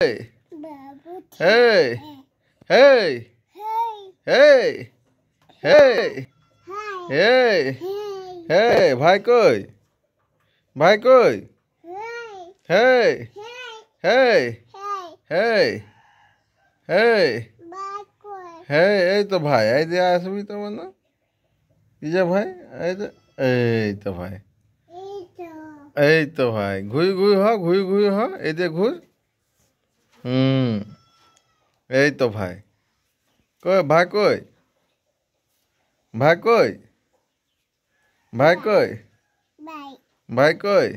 Hey, hey, hey, hey, hey, hey, hey, ভাই কই? ভাই কই? Hey, hey, hey, hey, hey, এই তো ভাই, এই যে আসবি তো মানে, এই যে ভাই, এই তো ভাই, এই তো ভাই, ঘুরি ঘুরি হ, ঘুরি ঘুরি হ, এই যে ঘুর, এই তো ভাই, কই ভাই কই? ভাই কই? ভাই কই? ভাই কই?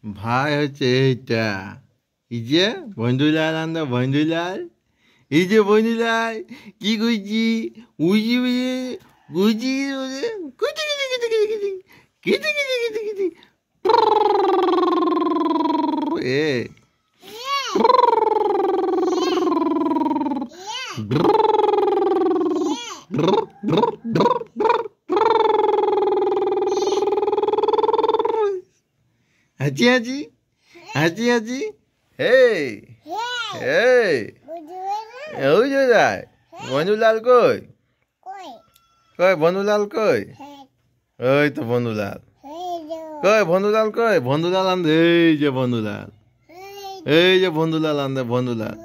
ভাই হচ্ছে এইটা, এই যে বন্ধুলাল আন্দা বন্ধুলাল, এই যে বন্ধুলাল, কি করছি? উজি বুঝে গুজি কুচি কিচি কিচি কিচি কিচি কিচি কিচি কিচি এ হাঁচি হাঁচি হাঁচি হাঁচি হেই হেই ওই যে যায় বন্ধুলাল কই? কই বন্ধুলাল কই? ওই তো বন্ধুলাল কই বন্ধুলাল কই? বন্ধুলাল আন্দে এই যে বন্ধুলাল, এই যে বন্ধুলাল আন্দে বন্ধুলাল,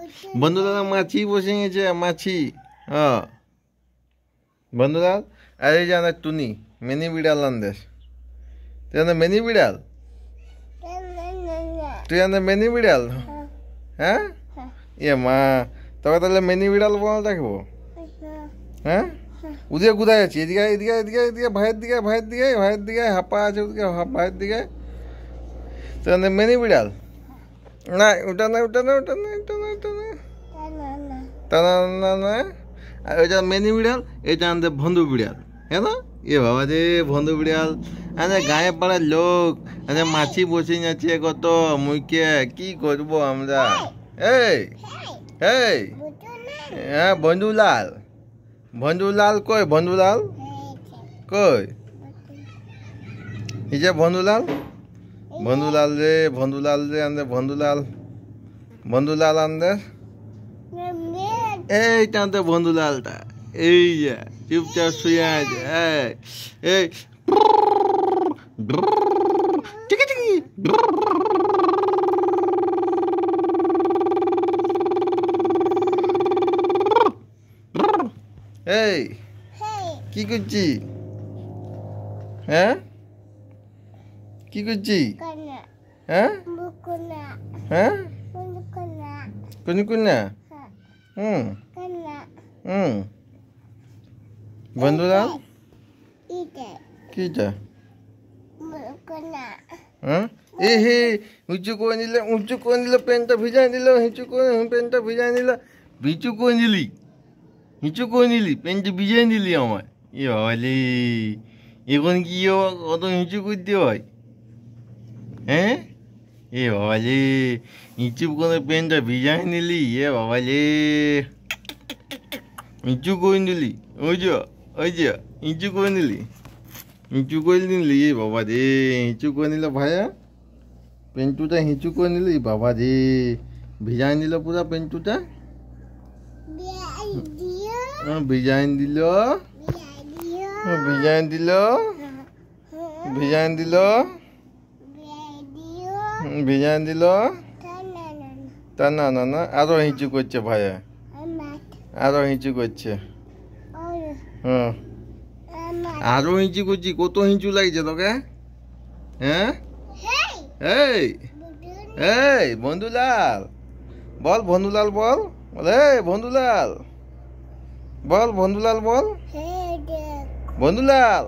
বন্ধুলাল মাছি বসে গেছে মাছি। হ্যাঁ বন্ধুলাল, আর এই যে আন্দে টুনি মিনি বিড়াল আন্দেস, তুই আন্দে মিনি বিড়াল, তুই আন্দে মিনি বিড়াল। হ্যাঁ ইয়ে মা, তোকে তাহলে মিনি বিড়াল বল দেখবো। হ্যাঁ ওদিকে কোথায় আছি? এদিকে এদিকে এদিকে এদিকে ভাইয়ের দিকে ভাইয়ের দিকে ভাইয়ের দিকে হাঁপা আছে ওদিকে ভাইয়ের দিকে, তো মিনি বিড়াল না, ওটা না ওটা না ওটা না ওটা না ওটা না তা না না, আর ওইটা মিনি বিড়াল, এটা আমাদের বন্ধু বিড়াল। হ্যাঁ না এ বাবা রে বন্ধু বিড়াল, আরে গায়ে পাড়ার লোক, আরে মাছি বসে যাচ্ছে কত মুখে, কি করবো আমরা? এই এই হ্যাঁ বন্ধুলাল, বন্ধুলাল কই? বন্ধুলাল কই? এই যে বন্ধুলাল, বন্ধুলাল রে বন্ধুলাল রে আন্দে বন্ধুলাল, বন্ধুলাল আন্দে এইটা আনতে বন্ধুলালটা, এই যে চুপচাপ শুয়ে আছে। এই টিকি টিকি এই কি করছি? হ্যাঁ কি করছি? হ্যাঁ হ্যাঁ কোন কোনা বন্ধুলাল কিটা? হ্যাঁ এ হে উঁচু করে নিলে, উঁচু করে নিলে প্যান্টটা ভিজাই নিল, হিঁচু করে প্যান্টটা ভিজাই নিল, ভিচু করে নিলি, হিঁচু করে নিলি, প্যান্টটা ভিজাই নিলি আমার। এ বাবালে এখন কি কত হিঁচু করতে হয়? হ্যাঁ এ বাবালে হিঁচু করে প্যান্টটা ভিজাই নিলি, এ বাবালে হিঁচু করে নিলি, ওই যে ওই যে হিঁচু করে নিলি, হিঁচু করে নিলি, এ বাবা রে হিঁচু করে নিল ভাইয়া, পেন্টুটা হিঁচু করে নিলি, বাবা রে ভিজাই নিল পুরা পেন্টুটা, ভিজাই দিল, ভিজাই দিল, ভিজাই দিল, ভিজাই দিল, তা না না না আরো হিঁচু করছে ভাইয়া, আরো হিঁচু করছে। হ্যাঁ আরো হিঁচু করছি, কত হিঁচু লাগছে তোকে? হ্যাঁ এই এই বন্ধুলাল বল, বন্ধুলাল বল, এই বন্ধুলাল বল, বন্ধুলাল বল, বন্ধুলাল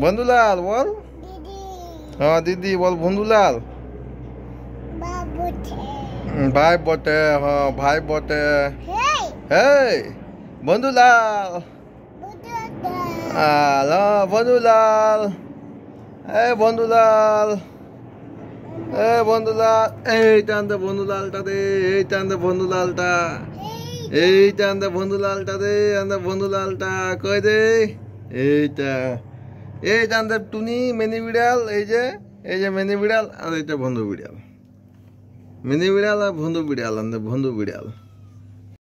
বন্ধুলাল বল, হ্যাঁ দিদি বল, বন্ধুলাল ভাই বটে, হ্যাঁ ভাই বটে, এই বন্ধুলাল বন্ধুলাল, এই বন্ধুলাল, এই বন্ধুলাল, এইটা আনতে বন্ধুলালটা রে, এইটা আনতে বন্ধুলালটা, এইটা আনতে বন্ধুলালটা রে, আনতে বন্ধুলালটা কই রে? এইটা এইটা আনতে টুনি মিনি বিড়াল, এই যে মিনি বিড়াল, আর এইটা বন্ধু বিড়াল, মিনি বিড়াল আর বন্ধু বিড়াল আনতে বন্ধু বিড়াল